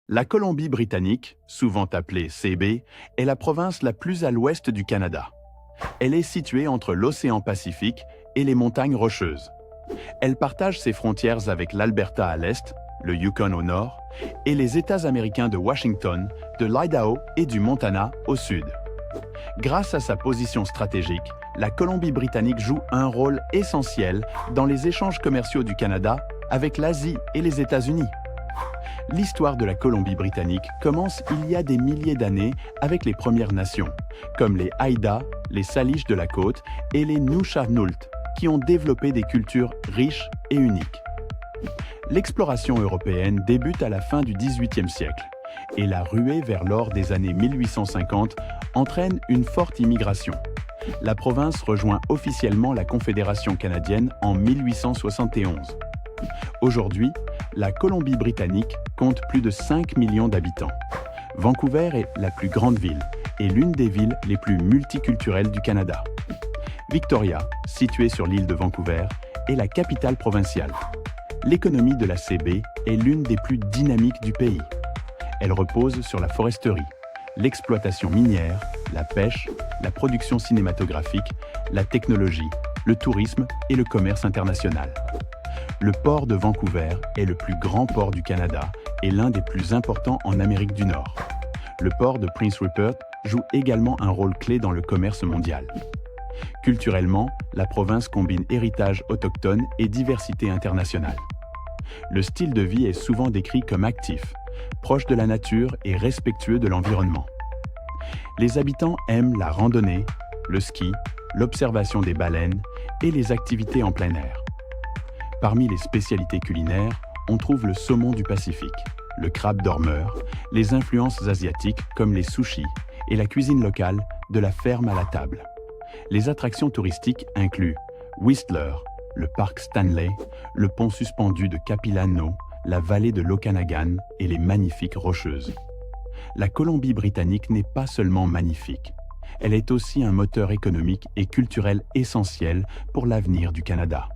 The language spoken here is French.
La Colombie-Britannique, souvent appelée CB, est la province la plus à l'ouest du Canada. Elle est située entre l'océan Pacifique et les montagnes Rocheuses. Elle partage ses frontières avec l'Alberta à l'est, le Yukon au nord, et les États américains de Washington, de l'Idaho et du Montana au sud. Grâce à sa position stratégique, la Colombie-Britannique joue un rôle essentiel dans les échanges commerciaux du Canada avec l'Asie et les États-Unis. L'histoire de la Colombie-Britannique commence il y a des milliers d'années avec les Premières Nations, comme les Haïda, les Salish de la côte et les Nuu-chah-nulth, qui ont développé des cultures riches et uniques. L'exploration européenne débute à la fin du XVIIIe siècle, et la ruée vers l'or des années 1850 entraîne une forte immigration. La province rejoint officiellement la Confédération canadienne en 1871. Aujourd'hui, la Colombie-Britannique compte plus de 5 millions d'habitants. Vancouver est la plus grande ville et l'une des villes les plus multiculturelles du Canada. Victoria, située sur l'île de Vancouver, est la capitale provinciale. L'économie de la CB est l'une des plus dynamiques du pays. Elle repose sur la foresterie, l'exploitation minière, la pêche, la production cinématographique, la technologie, le tourisme et le commerce international. Le port de Vancouver est le plus grand port du Canada et l'un des plus importants en Amérique du Nord. Le port de Prince Rupert joue également un rôle clé dans le commerce mondial. Culturellement, la province combine héritage autochtone et diversité internationale. Le style de vie est souvent décrit comme actif, proche de la nature et respectueux de l'environnement. Les habitants aiment la randonnée, le ski, l'observation des baleines et les activités en plein air. Parmi les spécialités culinaires, on trouve le saumon du Pacifique, le crabe dormeur, les influences asiatiques comme les sushis et la cuisine locale de la ferme à la table. Les attractions touristiques incluent Whistler, le parc Stanley, le pont suspendu de Capilano, la vallée de l'Okanagan et les magnifiques Rocheuses. La Colombie-Britannique n'est pas seulement magnifique, elle est aussi un moteur économique et culturel essentiel pour l'avenir du Canada.